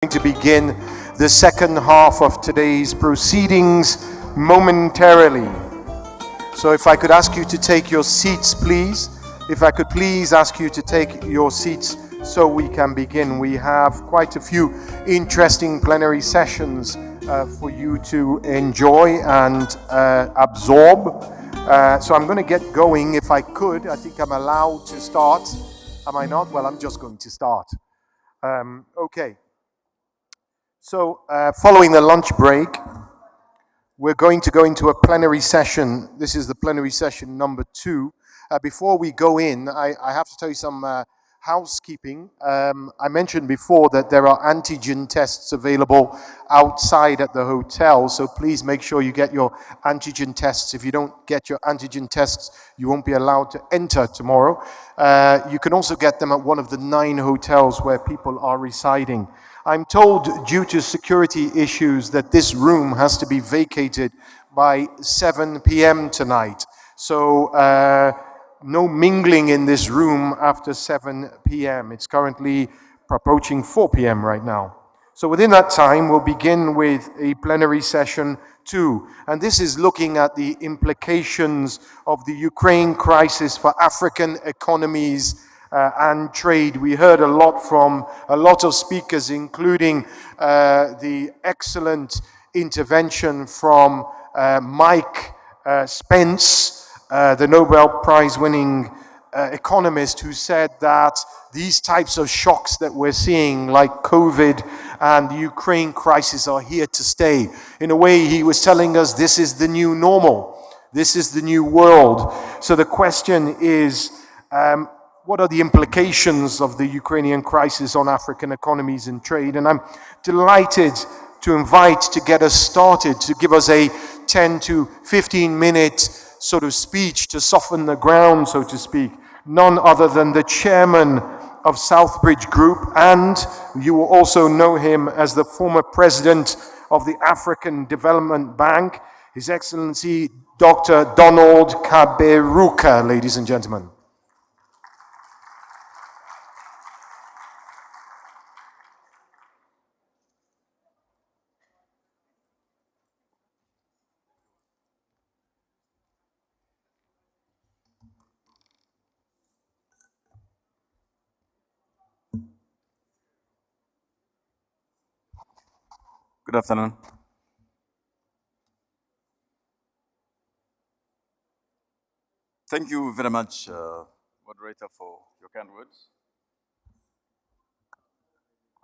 To begin the second half of today's proceedings momentarily. So if I could ask you to take your seats, please. If I could please ask you to take your seats so we can begin. We have quite a few interesting plenary sessions for you to enjoy and absorb. So I'm going to get going if I could. I think I'm allowed to start. Am I not? Well, I'm just going to start. Okay. So, following the lunch break, we're going to go into a plenary session. This is the plenary session number 2. Before we go in, I have to tell you some housekeeping. I mentioned before that there are antigen tests available outside at the hotel, so please make sure you get your antigen tests. If you don't get your antigen tests, you won't be allowed to enter tomorrow. You can also get them at one of the 9 hotels where people are residing. I'm told, due to security issues, that this room has to be vacated by 7 p.m. tonight. So no mingling in this room after 7 p.m. It's currently approaching 4 p.m. right now. So within that time, we'll begin with a plenary session 2. And this is looking at the implications of the Ukraine crisis for African economies and trade. We heard a lot from a lot of speakers, including the excellent intervention from Mike Spence, the Nobel Prize-winning economist, who said that these types of shocks that we're seeing, like COVID and the Ukraine crisis, are here to stay. In a way, he was telling us this is the new normal. This is the new world. So the question is, what are the implications of the Ukrainian crisis on African economies and trade? And I'm delighted to invite, to get us started, to give us a 10 to 15 minute sort of speech to soften the ground, so to speak, none other than the chairman of Southbridge Group, and you will also know him as the former president of the African Development Bank, His Excellency Dr. Donald Kaberuka, ladies and gentlemen. Good afternoon. Thank you very much, moderator, for your kind words.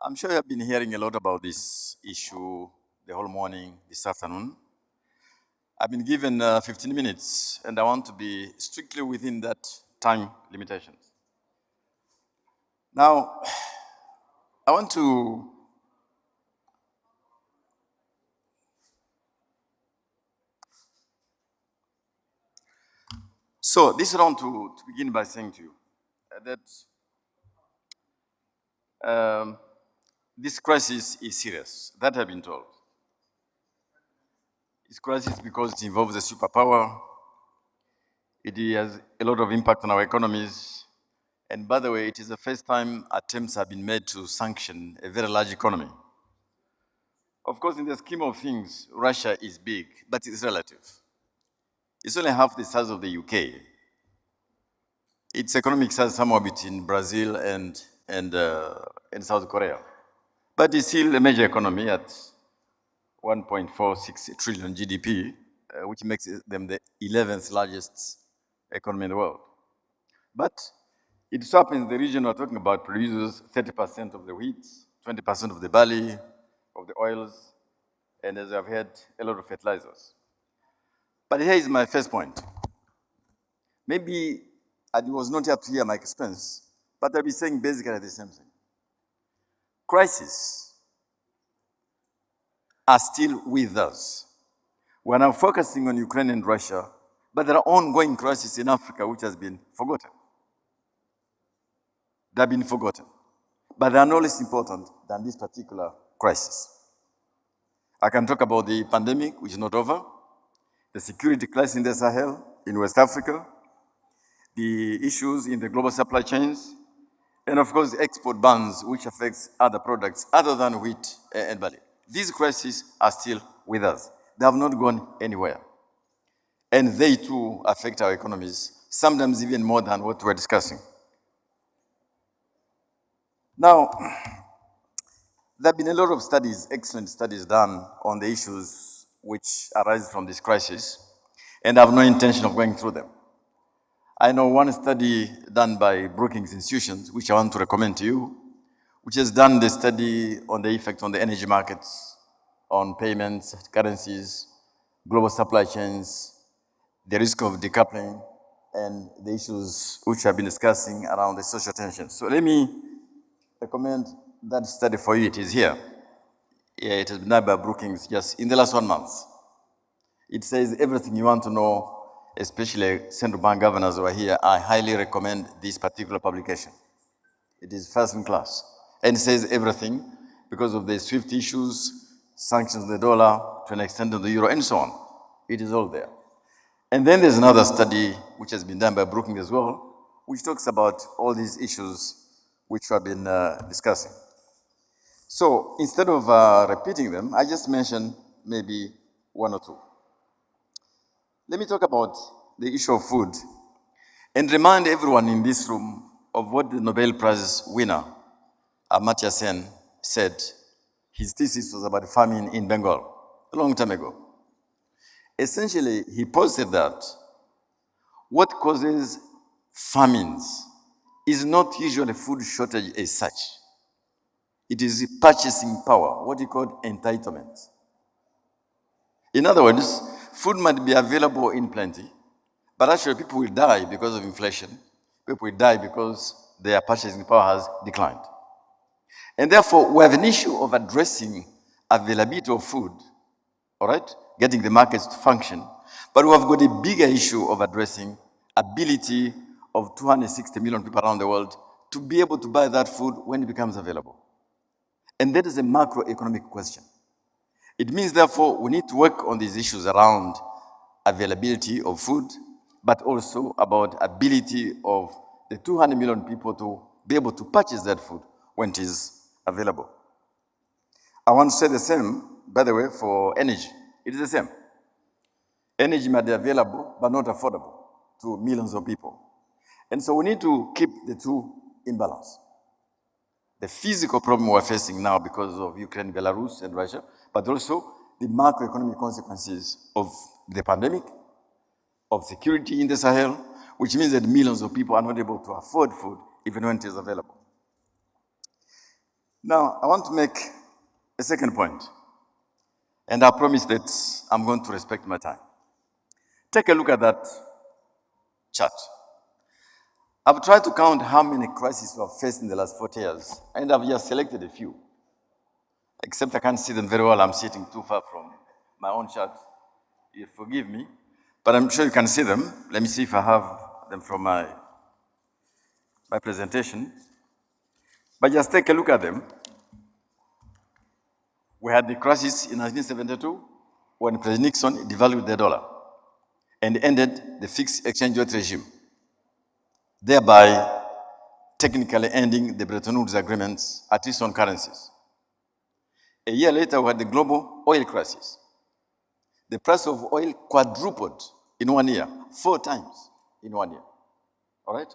I'm sure you have been hearing a lot about this issue the whole morning, this afternoon. I've been given 15 minutes, and I want to be strictly within that time limitations. Now, I want to So this round to begin by saying to you that this crisis is serious. That I've been told. It's crisis because it involves a superpower. It has a lot of impact on our economies. And by the way, it is the first time attempts have been made to sanction a very large economy. Of course, in the scheme of things, Russia is big, but it's relative. It's only half the size of the UK. Its economic size is somewhere between Brazil and South Korea. But it's still a major economy at 1.46 trillion GDP, which makes them the 11th largest economy in the world. But it so happens the region we're talking about produces 30% of the wheat, 20% of the barley, of the oils, and as I've heard, a lot of fertilizers. But here is my first point. Maybe I was not here to hear Mike Spence, but I'll be saying basically the same thing. Crises are still with us. We're now focusing on Ukraine and Russia, but there are ongoing crises in Africa which has been forgotten. They've been forgotten, but they are no less important than this particular crisis. I can talk about the pandemic, which is not over, the security crisis in the Sahel, in West Africa, the issues in the global supply chains, And of course, export bans, which affects other products other than wheat and barley. These crises are still with us. They have not gone anywhere. And they too affect our economies, sometimes even more than what we're discussing. Now, there have been a lot of studies, excellent studies done on the issues which arise from this crisis, and I have no intention of going through them. I know one study done by Brookings Institutions, which I want to recommend to you, which has done the study on the effect on the energy markets, on payments, currencies, global supply chains, the risk of decoupling, and the issues which I've been discussing around the social tension. So let me recommend that study for you. It is here. Yeah, it has been done by Brookings just in the last 1 month. It says everything you want to know, especially central bank governors who are here. I highly recommend this particular publication. It is first in class. And it says everything because of the SWIFT issues, sanctions on the dollar, to an extent on the euro, and so on. It is all there. And then there's another study which has been done by Brookings as well, which talks about all these issues which we have been discussing. So instead of repeating them, I just mentioned maybe one or two. Let me talk about the issue of food and remind everyone in this room of what the Nobel Prize winner, Amartya Sen, said. His thesis was about famine in Bengal a long time ago. Essentially, he posited that what causes famines is not usually food shortage as such. It is purchasing power, what he called entitlement. In other words, food might be available in plenty, but actually people will die because of inflation. People will die because their purchasing power has declined. And therefore, we have an issue of addressing availability of food, all right, getting the markets to function. But we have got a bigger issue of addressing ability of 260 million people around the world to be able to buy that food when it becomes available. And that is a macroeconomic question. It means, therefore, we need to work on these issues around availability of food, but also about ability of the 200 million people to be able to purchase that food when it is available. I want to say the same, by the way, for energy. It is the same. Energy might be available, but not affordable to millions of people. And so we need to keep the two in balance. The physical problem we're facing now because of Ukraine, Belarus, and Russia, but also the macroeconomic consequences of the pandemic, of security in the Sahel, which means that millions of people are not able to afford food even when it is available. Now, I want to make a second point, and I promise that I'm going to respect my time. Take a look at that chart. I've tried to count how many crises we have faced in the last 40 years, and I've just selected a few. Except I can't see them very well, I'm sitting too far from my own chart. You forgive me, but I'm sure you can see them. Let me see if I have them from my presentation. But just take a look at them. We had the crisis in 1972 when President Nixon devalued the dollar and ended the fixed exchange rate regime, thereby technically ending the Bretton Woods agreements, at least on currencies. A year later, we had the global oil crisis. The price of oil quadrupled in 1 year, 4 times in 1 year. All right?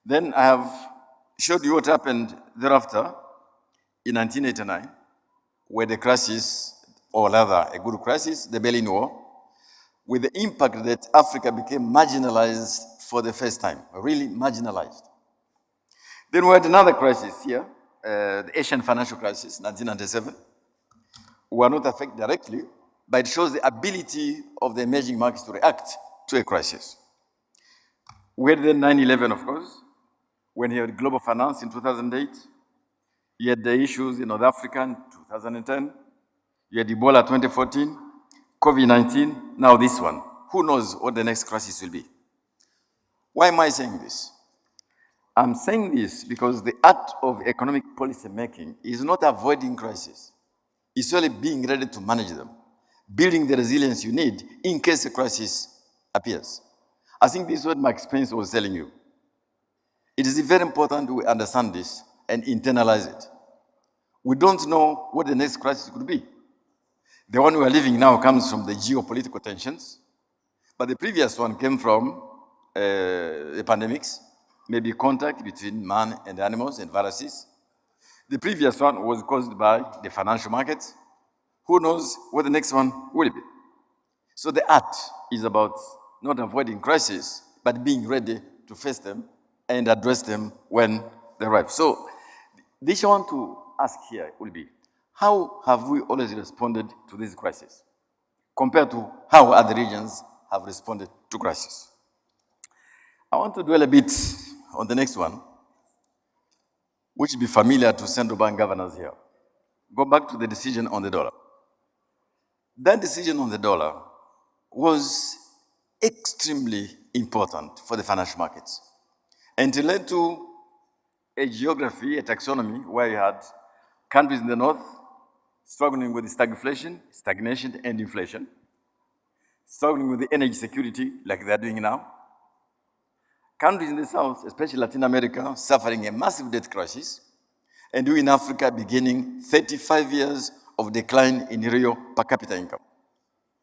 Then I have showed you what happened thereafter in 1989, where the crisis, or rather a good crisis, the Berlin Wall, with the impact that Africa became marginalized for the first time, really marginalized. Then we had another crisis here, the Asian financial crisis, 1997. We are not affected directly, but it shows the ability of the emerging markets to react to a crisis. We had then 9/11, of course, when you had global finance in 2008. You had the issues in North Africa in 2010. You had Ebola 2014, COVID-19, now this one. Who knows what the next crisis will be? Why am I saying this? I'm saying this because the art of economic policy making is not avoiding crises. It's only being ready to manage them, building the resilience you need in case a crisis appears. I think this is what Max Pence was telling you. It is very important we understand this and internalize it. We don't know what the next crisis could be. The one we are living now comes from the geopolitical tensions, but the previous one came from the pandemics, maybe contact between man and animals and viruses. The previous one was caused by the financial markets. Who knows what the next one will be? So the art is about not avoiding crises, but being ready to face them and address them when they arrive. So the issue I want to ask here will be, how have we always responded to this crisis compared to how other regions have responded to crisis? I want to dwell a bit on the next one, which will be familiar to central bank governors here. Go back to the decision on the dollar. That decision on the dollar was extremely important for the financial markets. And it led to a geography, a taxonomy, where you had countries in the north struggling with stagflation, stagnation, and inflation, struggling with the energy security like they're doing now. Countries in the south, especially Latin America, suffering a massive debt crisis, and we in Africa beginning 35 years of decline in real per capita income.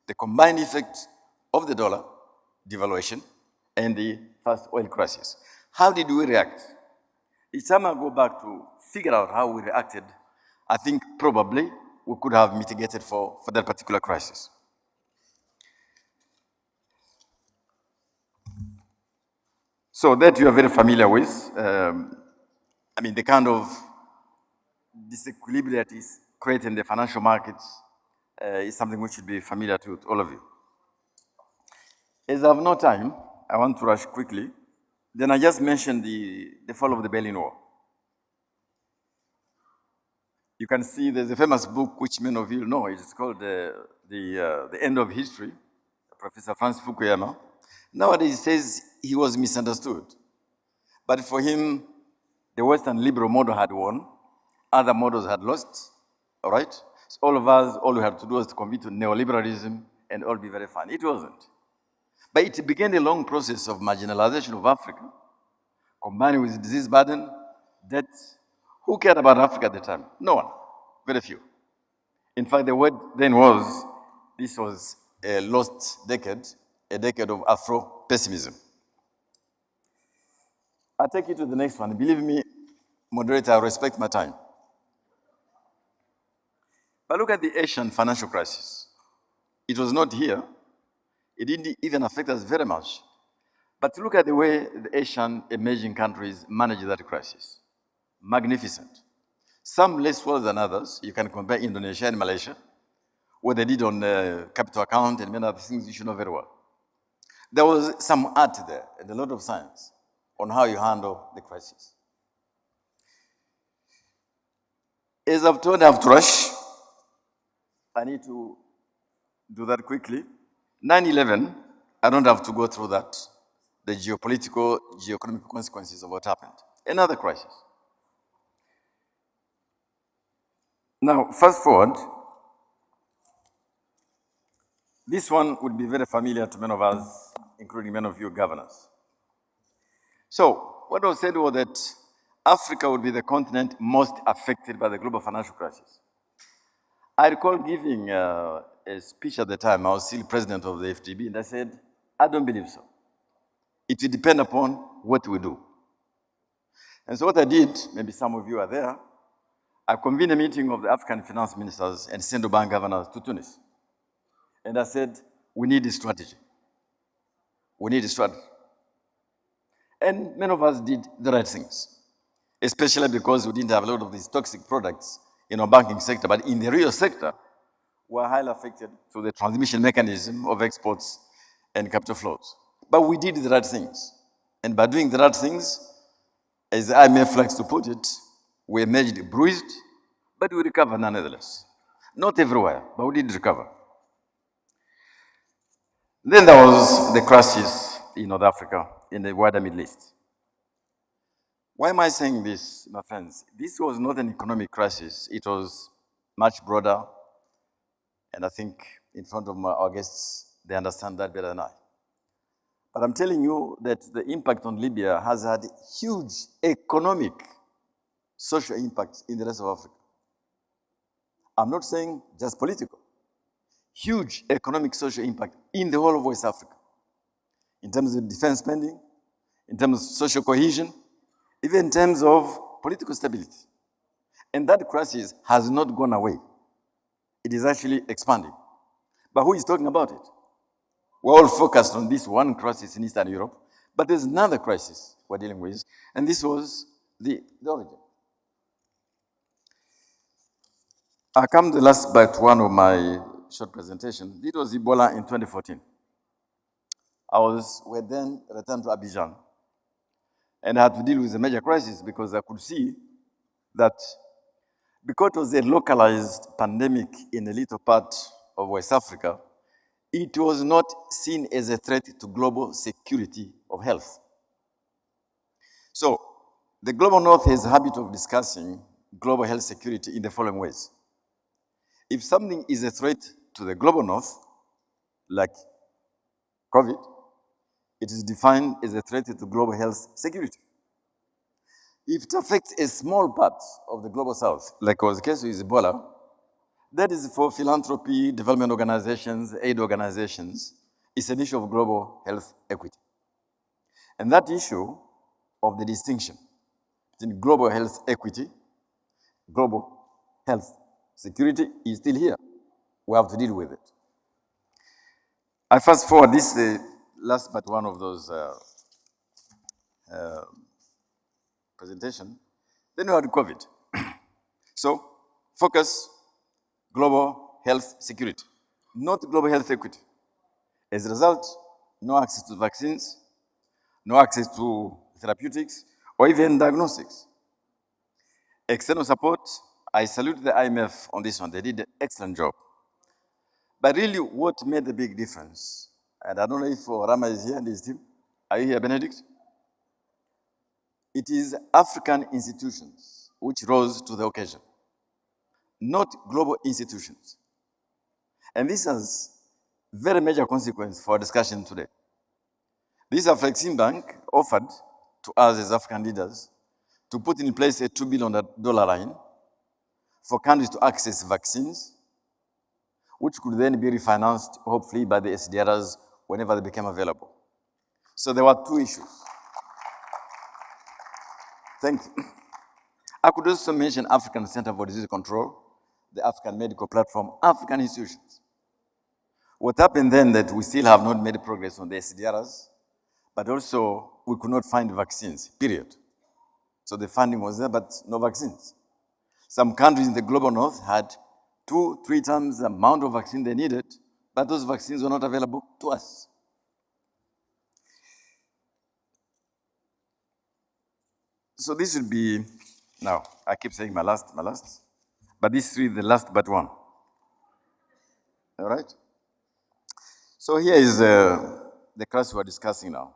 The combined effect of the dollar devaluation and the first oil crisis. How did we react? Each time I go back to figure out how we reacted, I think probably we could have mitigated for that particular crisis. So that you are very familiar with, I mean, the kind of disequilibrium that is created in the financial markets is something which should be familiar to all of you. As I have no time, I want to rush quickly. Then I just mentioned the fall of the Berlin Wall. You can see there's a famous book which many of you know. It's called The End of History, Professor Francis Fukuyama. Nowadays he says he was misunderstood. But for him, the Western liberal model had won, other models had lost, all right? So all of us, all we had to do was to compete to neoliberalism and all be very fine. It wasn't. But it began a long process of marginalization of Africa, combined with disease burden, debt. Who cared about Africa at the time? No one, very few. In fact, the word then was, this was a lost decade, a decade of Afro-pessimism. I'll take you to the next one. Believe me, moderator, I respect my time. But look at the Asian financial crisis. It was not here. It didn't even affect us very much. But look at the way the Asian emerging countries managed that crisis. Magnificent. Some less well than others. You can compare Indonesia and Malaysia, what they did on the capital account and many other things you should know very well. There was some art there and a lot of science on how you handle the crisis. As I've told, I have to rush. I need to do that quickly. 9/11, I don't have to go through that. The geopolitical, geoeconomic consequences of what happened. Another crisis. Now, fast forward. This one would be very familiar to many of us, including many of you governors. So, what was said was that Africa would be the continent most affected by the global financial crisis. I recall giving a speech at the time. I was still president of the FTB, and I said, I don't believe so. It will depend upon what we do. And so what I did, maybe some of you are there, I convened a meeting of the African finance ministers and central bank governors to Tunis. And I said, we need a strategy. We need a strategy. And many of us did the right things, especially because we didn't have a lot of these toxic products in our banking sector. But in the real sector, we're highly affected through the transmission mechanism of exports and capital flows. But we did the right things. And by doing the right things, as the IMF likes to put it, we emerged bruised, but we recovered nonetheless. Not everywhere, but we did recover. Then there was the crisis in North Africa, in the wider Middle East. Why am I saying this, my friends? This was not an economic crisis. It was much broader, and I think in front of our guests, they understand that better than I. But I'm telling you that the impact on Libya has had huge economic, social impact in the rest of Africa. I'm not saying just political. Huge economic, social impact in the whole of West Africa. In terms of defense spending, in terms of social cohesion, even in terms of political stability. And that crisis has not gone away. It is actually expanding. But who is talking about it? We're all focused on this one crisis in Eastern Europe, but there's another crisis we're dealing with, and this was the origin. I come to the last part one of my short presentation. It was Ebola in 2014. We then returned to Abidjan, and I had to deal with a major crisis because I could see that because it was a localized pandemic in a little part of West Africa, it was not seen as a threat to global security of health. So, the Global North has a habit of discussing global health security in the following ways. If something is a threat to the Global North, like COVID, it is defined as a threat to global health security. If it affects a small part of the Global South, like was the case with Ebola, that is for philanthropy, development organizations, aid organizations. It's an issue of global health equity. And that issue of the distinction between global health equity, global health security is still here. We have to deal with it. I fast forward this last but one of those presentation. Then we had COVID. So focus global health security, not global health equity. As a result, no access to vaccines, no access to therapeutics, or even diagnostics. External support, I salute the IMF on this one. They did an excellent job. But really, what made the big difference, and I don't know if Rama is here and his team. Are you here, Benedict? It is African institutions which rose to the occasion, not global institutions. And this has very major consequence for our discussion today. This Afreximbank offered to us as African leaders to put in place a $2 billion line for countries to access vaccines, which could then be refinanced, hopefully, by the SDRs whenever they became available. So there were two issues. Thank you. I could also mention African Center for Disease Control, the African Medical Platform, African institutions. What happened then that we still have not made progress on the SDRs, but also we could not find vaccines, period. So the funding was there, but no vaccines. Some countries in the global north had 2-3 times the amount of vaccine they needed, but those vaccines were not available to us. So this would be, now, I keep saying my last, but this is the last but one. All right? So here is the crisis we're discussing now.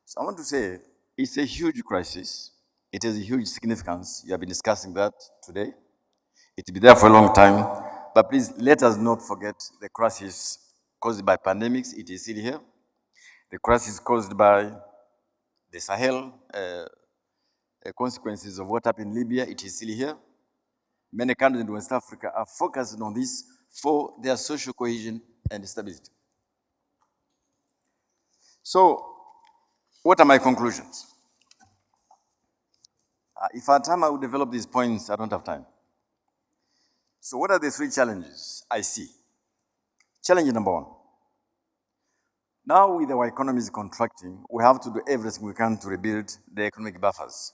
So I want to say it's a huge crisis. It has a huge significance. You have been discussing that today. It will be there for a long time. But please let us not forget the crisis caused by pandemics. It is still here. The crisis caused by the Sahel, consequences of what happened in Libya, it is still here. Many countries in West Africa are focused on this for their social cohesion and stability. So, what are my conclusions? If I had time, I would develop these points. I don't have time. So what are the 3 challenges I see? Challenge number 1. Now with our economies contracting, we have to do everything we can to rebuild the economic buffers,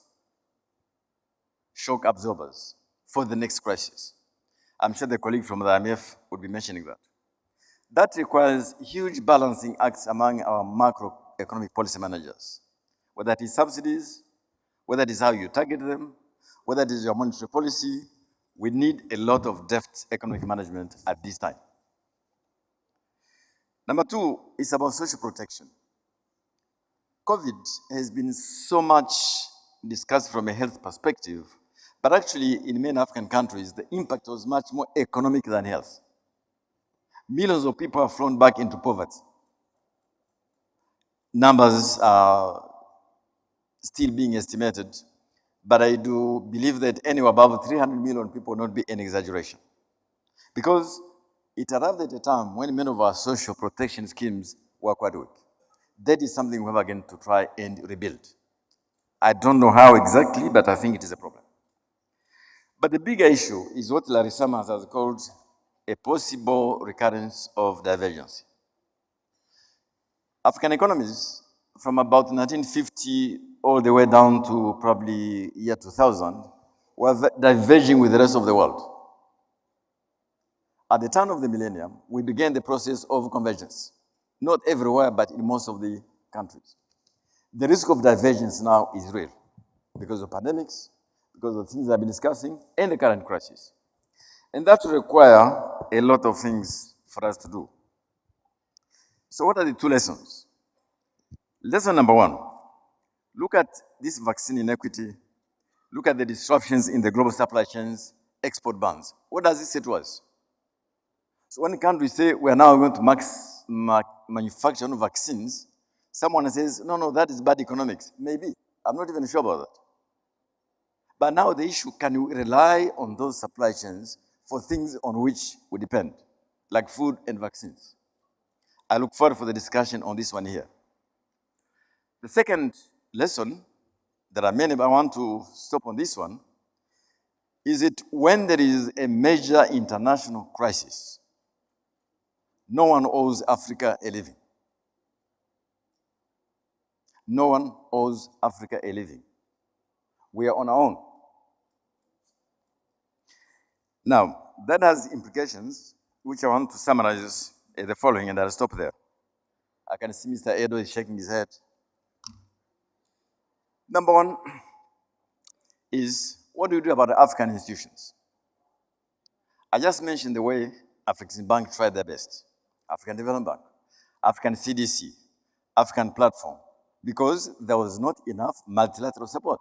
shock absorbers for the next crisis. I'm sure the colleague from the IMF would be mentioning that. That requires huge balancing acts among our macroeconomic policy managers, whether it is subsidies, whether it is how you target them, whether it is your monetary policy. We need a lot of deft economic management at this time. Number 2 is about social protection. COVID has been so much discussed from a health perspective, but actually in many African countries, the impact was much more economic than health. Millions of people have flown back into poverty. numbers are still being estimated, but I do believe that anywhere above 300 million people will not be an exaggeration. Because it arrived at a time when many of our social protection schemes were quite weak. That is something we have again to try and rebuild. I don't know how exactly, but I think it is a problem. But the bigger issue is what Larry Summers has called a possible recurrence of divergence. African economies, from about 1950 all the way down to probably year 2000, were diverging with the rest of the world. At the turn of the millennium, we began the process of convergence. Not everywhere, but in most of the countries. The risk of divergence now is real because of pandemics, because of things I've been discussing, and the current crisis. And that will require a lot of things for us to do. So what are the two lessons? Lesson number one, look at this vaccine inequity. Look at the disruptions in the global supply chains, export bans. What does it say to us? So when countries say we are now going to manufacture vaccines, someone says, no, that is bad economics. Maybe. I'm not even sure about that. But now the issue, can we rely on those supply chains for things on which we depend, like food and vaccines? I look forward for the discussion on this one here. The second lesson that I want to stop on this one is it when there is a major international crisis, no one owes Africa a living. No one owes Africa a living. We are on our own. Now, that has implications, which I want to summarize the following, and I'll stop there. I can see Mr. Edo is shaking his head. Number one is, what do you do about the African institutions? I just mentioned the way Afreximbank tried their best. African Development Bank, African CDC, African Platform, because there was not enough multilateral support.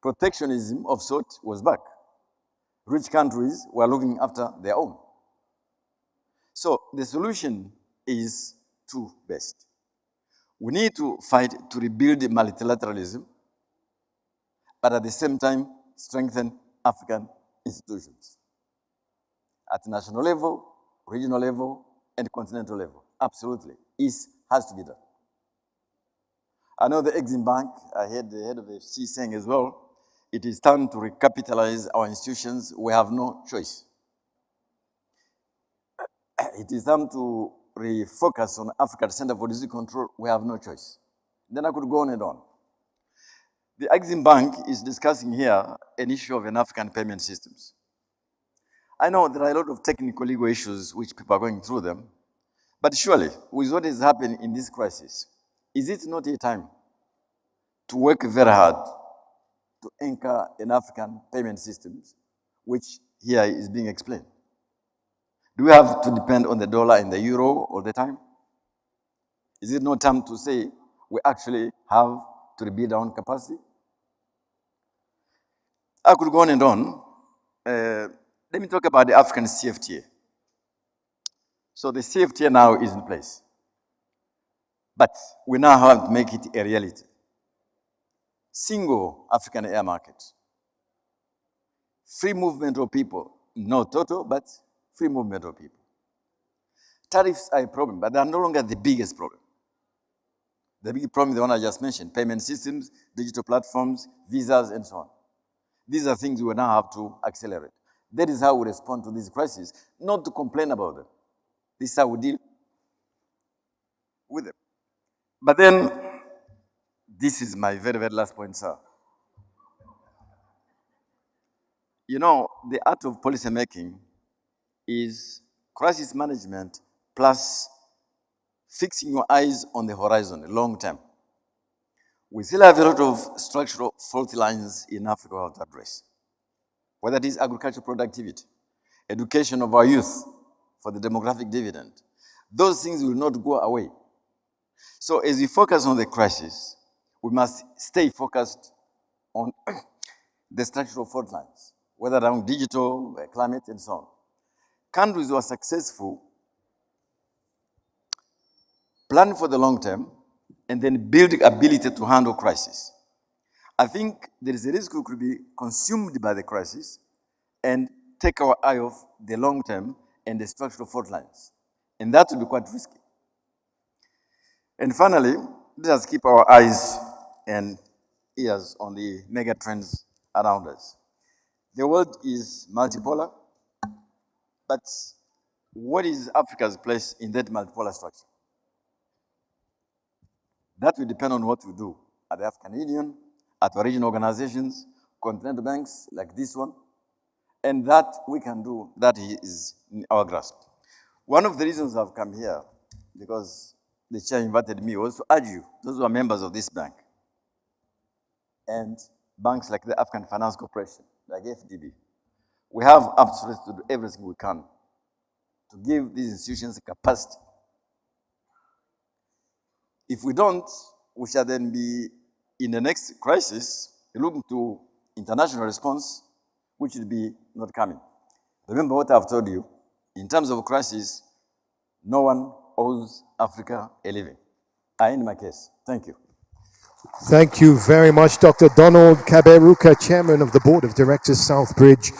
Protectionism of sort was back. Rich countries were looking after their own. So the solution is two best. We need to fight to rebuild multilateralism, but at the same time, strengthen African institutions at national level, regional level, and continental level. Absolutely. It has to be done. I know the Afreximbank, I heard the head of the FC saying as well, it is time to recapitalize our institutions. We have no choice. It is time to refocus on Africa Center for Disease Control. We have no choice. Then I could go on and on. The Afreximbank is discussing here an issue of an African payment systems. I know there are a lot of technical legal issues which people are going through them, but surely, with what is happening in this crisis, is it not a time to work very hard to anchor an African payment systems, which here is being explained? Do we have to depend on the dollar and the euro all the time? Is it not time to say we actually have to rebuild our own capacity? I could go on and on. Let me talk about the African CFTA. So the CFTA now is in place. But we now have to make it a reality. Single African air market. Free movement of people. Not total, but free movement of people. Tariffs are a problem, but they are no longer the biggest problem. The big problem is the one I just mentioned, payment systems, digital platforms, visas, and so on. These are things we now have to accelerate. That is how we respond to this crisis, not to complain about them. This is how we deal with them. But then, this is my very, very last point, sir. You know, the art of policy making is crisis management plus fixing your eyes on the horizon, long term. We still have a lot of structural fault lines in Africa we have to address, whether it is agricultural productivity, education of our youth for the demographic dividend. Those things will not go away. So as we focus on the crisis, we must stay focused on the structural fault lines, whether around digital, climate, and so on. Countries who are successful plan for the long term and then build ability to handle crisis. I think there is a risk we could be consumed by the crisis and take our eye off the long term and the structural fault lines. And that would be quite risky. And finally, let us keep our eyes and ears on the mega trends around us. The world is multipolar, but what is Africa's place in that multipolar structure? That will depend on what we do at the African Union, at our regional organizations, continental banks like this one, and that we can do, that is in our grasp. One of the reasons I've come here, because the chair invited me, was to urge you, those who are members of this bank, and banks like the African Finance Corporation, like FDB, we have absolutely to do everything we can to give these institutions capacity. If we don't, we shall then be in the next crisis looking to international response, which will be not coming. Remember what I've told you, in terms of crisis, no one owes Africa a living. I end my case. Thank you. Thank you very much, Dr. Donald Kaberuka, Chairman of the Board of Directors, Southbridge.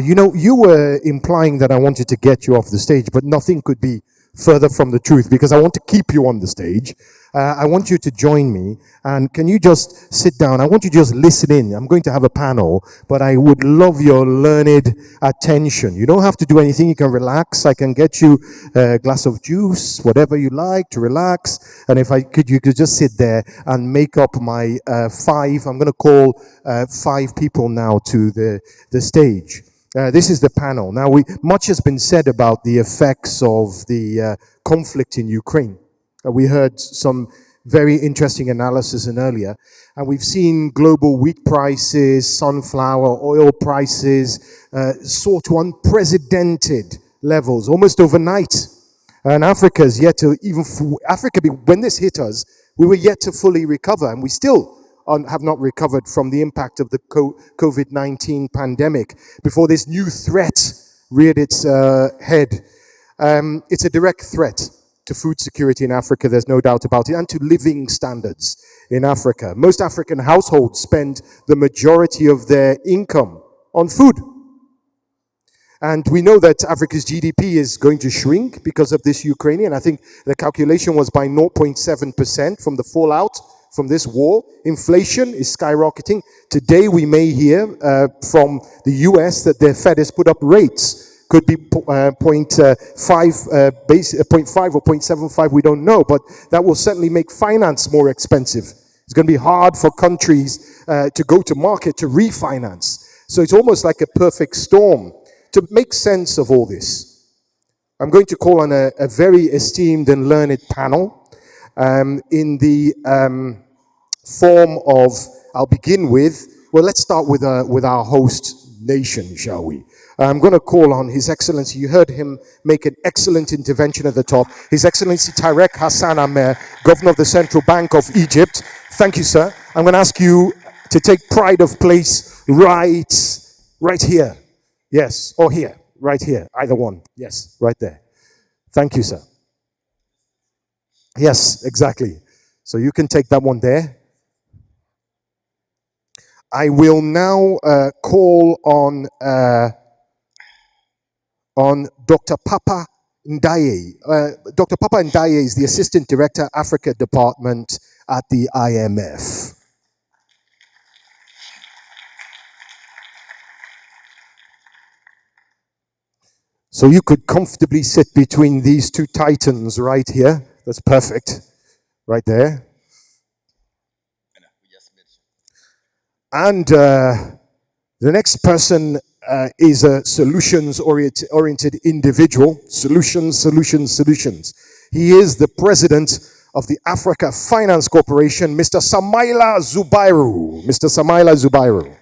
You know, you were implying that I wanted to get you off the stage, but nothing could be further from the truth, because I want to keep you on the stage. I want you to join me, and can you just sit down? I want you to just listen in. I'm going to have a panel, but I would love your learned attention. You don't have to do anything. You can relax. I can get you a glass of juice, whatever you like to relax. And if I could, you could just sit there and make up my five. I'm going to call 5 people now to the stage. This is the panel. Now, much has been said about the effects of the conflict in Ukraine. We heard some very interesting analysis earlier, and we've seen global wheat prices, sunflower oil prices soar to unprecedented levels almost overnight. And Africa is yet to when this hit us, we were yet to fully recover, and we still have not recovered from the impact of the COVID-19 pandemic before this new threat reared its head. It's a direct threat to food security in Africa, there's no doubt about it, and to living standards in Africa. Most African households spend the majority of their income on food. And we know that Africa's GDP is going to shrink because of this Ukrainian. I think the calculation was by 0.7% from the fallout from this war. Inflation is skyrocketing. Today we may hear from the US that the Fed has put up rates. Could be 0.5 or 0.75, we don't know, but that will certainly make finance more expensive. It's going to be hard for countries to go to market to refinance. So it's almost like a perfect storm. To make sense of all this, I'm going to call on a very esteemed and learned panel in the form of, I'll begin with, well, let's start with our host nation, shall we? I'm going to call on His Excellency. You heard him make an excellent intervention at the top. His Excellency Tarek Hassan Amer, Governor of the Central Bank of Egypt. Thank you, sir. I'm going to ask you to take pride of place right here. Yes, or here, right here, either one. Yes, right there. Thank you, sir. Yes, exactly. So you can take that one there. I will now call on Dr. Papa Ndaye. Dr. Papa Ndaye is the Assistant Director, Africa Department at the IMF. So you could comfortably sit between these two titans right here. That's perfect. Right there. And the next person is a solutions-oriented individual. Solutions. He is the president of the Africa Finance Corporation, Mr. Samaila Zubairu. Mr. Samaila Zubairu.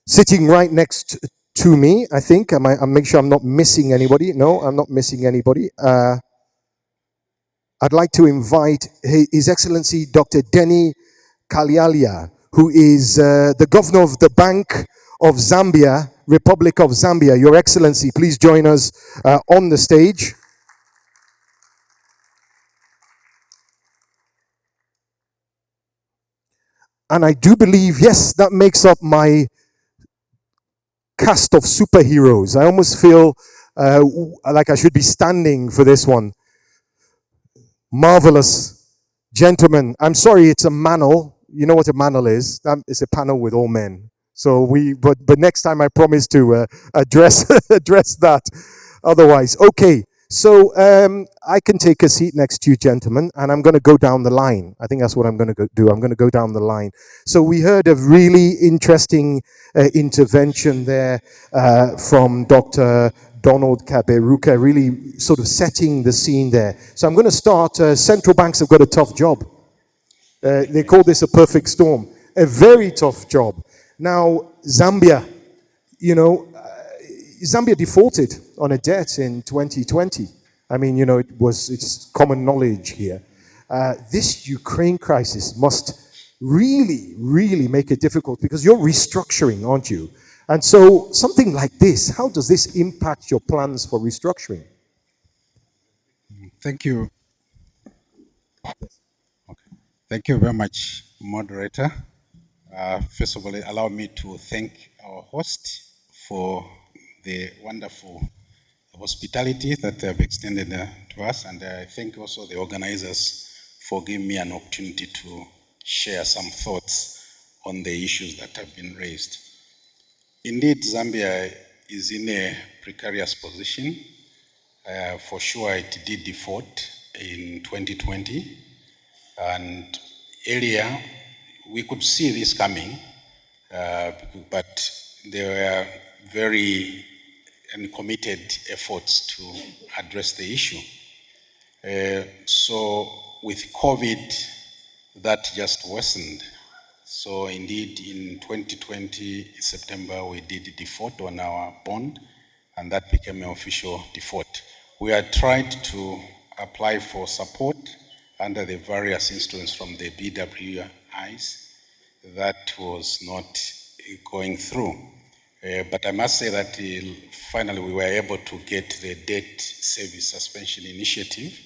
Sitting right next to me, I think. I'll make sure I'm not missing anybody. No, I'm not missing anybody. I'd like to invite His Excellency Dr. Denny Kalialia, who is the governor of the Bank of Zambia, Republic of Zambia. Your Excellency, please join us on the stage. And I do believe, yes, that makes up my cast of superheroes. I almost feel like I should be standing for this one. Marvelous. Gentlemen, I'm sorry, it's a manel. You know what a manel is? It's a panel with all men. So but next time I promise to address address that. Otherwise, okay. So I can take a seat next to you, gentlemen, and I'm going to go down the line. I think that's what I'm going to do. I'm going to go down the line. So we heard a really interesting intervention there from Dr. Donald Kaberuka, really sort of setting the scene there. So I'm going to start. Central banks have got a tough job. They call this a perfect storm. A very tough job. Now, Zambia, you know, Zambia defaulted on a debt in 2020. I mean, you know, it's common knowledge here. This Ukraine crisis must really, really make it difficult because you're restructuring, aren't you? And so something like this, how does this impact your plans for restructuring? Thank you. Okay. Thank you very much, moderator. First of all, allow me to thank our host for the wonderful hospitality that they have extended to us, and I thank also the organizers for giving me an opportunity to share some thoughts on the issues that have been raised. Indeed, Zambia is in a precarious position. For sure, it did default in 2020, and earlier we could see this coming, but there were very committed efforts to address the issue. So with COVID, that just worsened. So indeed, in 2020, September, we did default on our bond, and that became an official default. We had tried to apply for support under the various instruments from the BWIs. That was not going through. But I must say that finally we were able to get the debt service suspension initiative,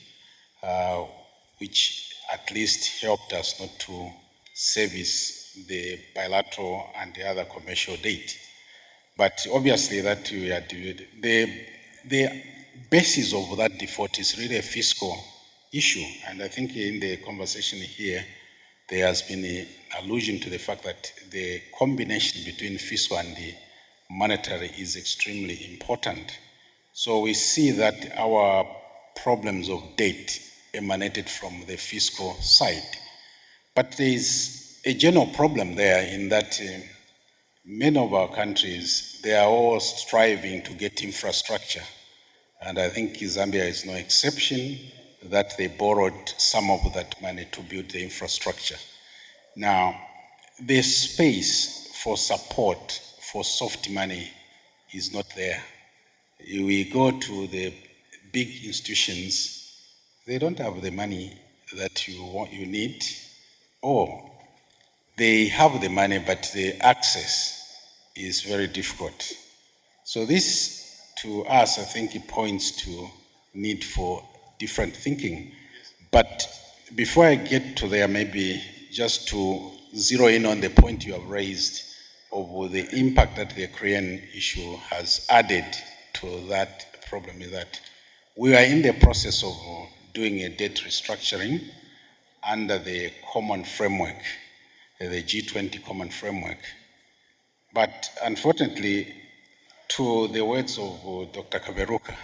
which at least helped us not to service the bilateral and the other commercial debt. But obviously that we are the basis of that default is really a fiscal issue. And I think in the conversation here, there has been an allusion to the fact that the combination between fiscal and the monetary is extremely important. So we see that our problems of debt emanated from the fiscal side. But there is a general problem there in that many of our countries, they are all striving to get infrastructure. And I think Zambia is no exception that they borrowed some of that money to build the infrastructure. Now, the space for support for soft money is not there. We go to the big institutions, they don't have the money that you need, or they have the money, but the access is very difficult. So this, to us, I think it points to need for different thinking. But before I get to there, maybe just to zero in on the point you have raised of the impact that the Korean issue has added to that problem, is that we are in the process of doing a debt restructuring under the common framework, the G20 common framework. But unfortunately, to the words of Dr. Kaberuka,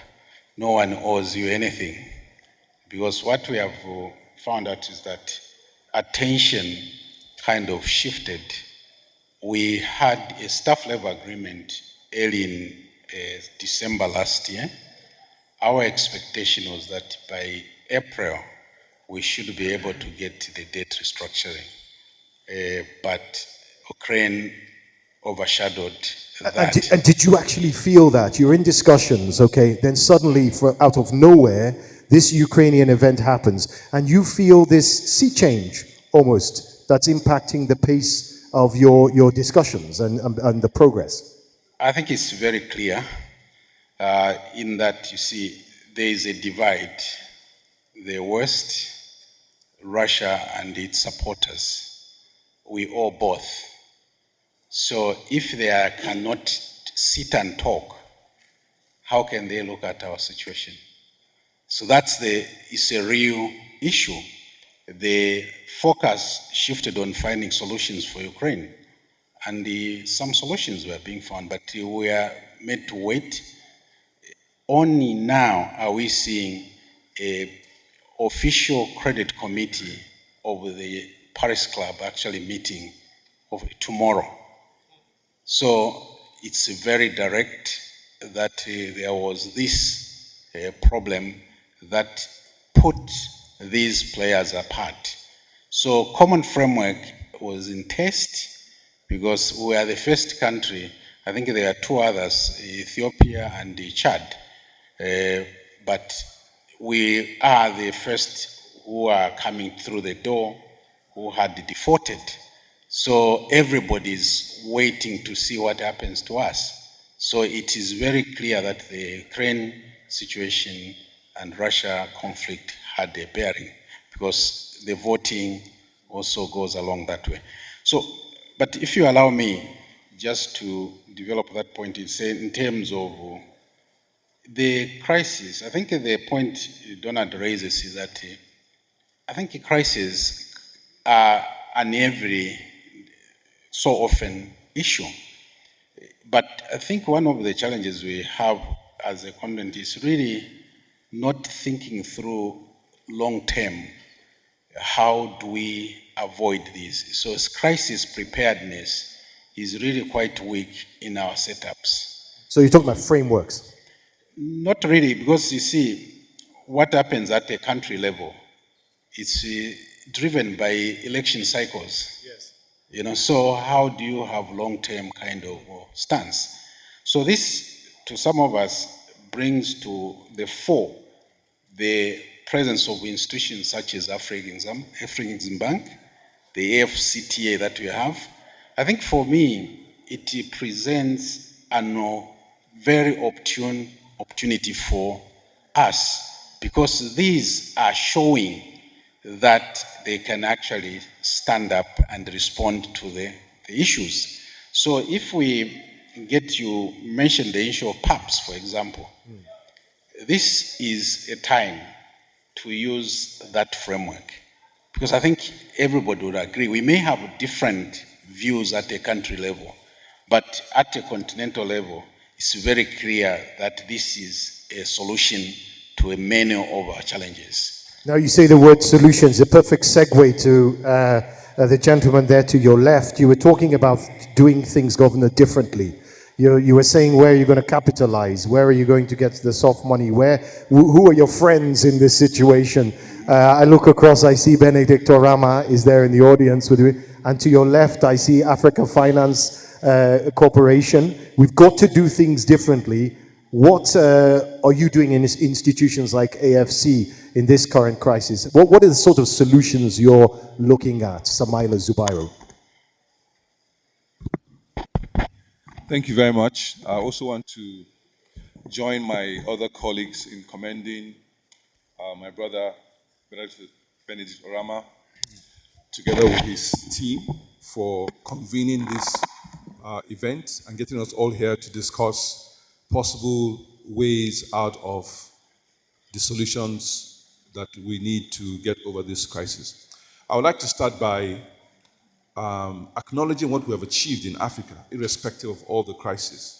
no one owes you anything. Because what we have found out is that attention kind of shifted. We had a staff level agreement early in December last year. Our expectation was that by April, we should be able to get the debt restructuring. But Ukraine overshadowed that. And did you actually feel that? You're in discussions, okay, then suddenly, out of nowhere, this Ukrainian event happens, and you feel this sea change, almost. that's impacting the pace of your discussions and the progress? I think it's very clear in that, you see, there is a divide. The West, Russia and its supporters, we owe both. So if they cannot sit and talk, how can they look at our situation? So it's a real issue. The focus shifted on finding solutions for Ukraine, and some solutions were being found, but we are made to wait. Only now are we seeing a official credit committee of the Paris Club actually meeting tomorrow. So it's very direct that there was this problem that put these players apart. So common framework was in test because we are the first country. I think there are two others, Ethiopia and Chad. But we are the first who are coming through the door who had defaulted. So everybody's waiting to see what happens to us. So it is very clear that the Ukraine situation and Russia conflict had a bearing because the voting also goes along that way. So, but if you allow me just to develop that point, it's in terms of the crisis. I think the point Donald raises is that I think crises are an every so often issue. But I think one of the challenges we have as a continent is really not thinking through long term. How do we avoid this? So crisis preparedness is really quite weak in our setups. So you're talking about frameworks? Not really, because you see, what happens at a country level, it's driven by election cycles. Yes. You know, so how do you have long-term kind of stance? So this, to some of us, brings to the fore the presence of institutions such as Afreximbank, the AFCTA that we have. I think for me, it presents a very opportune opportunity for us because these are showing that they can actually stand up and respond to the issues. So if we you mentioned the issue of PAPs, for example, this is a time to use that framework because I think everybody would agree. We may have different views at a country level, but at a continental level, it's very clear that this is a solution to many of our challenges. Now you say the word solutions, a perfect segue to the gentleman there to your left. You were talking about doing things, Governor, differently. You were saying where are you going to capitalize? Where are you going to get the soft money? Who are your friends in this situation? I look across, I see Benedict Orama is there in the audience with you. And to your left, I see Africa Finance Corporation. We've got to do things differently. What are you doing in institutions like AFC in this current crisis? What are the sort of solutions you're looking at, Samaila Zubairu? Thank you very much. I also want to join my other colleagues in commending my brother Benedict Orama, together with his team, for convening this event and getting us all here to discuss possible ways out of the solutions that we need to get over this crisis. I would like to start by acknowledging what we have achieved in Africa, irrespective of all the crises.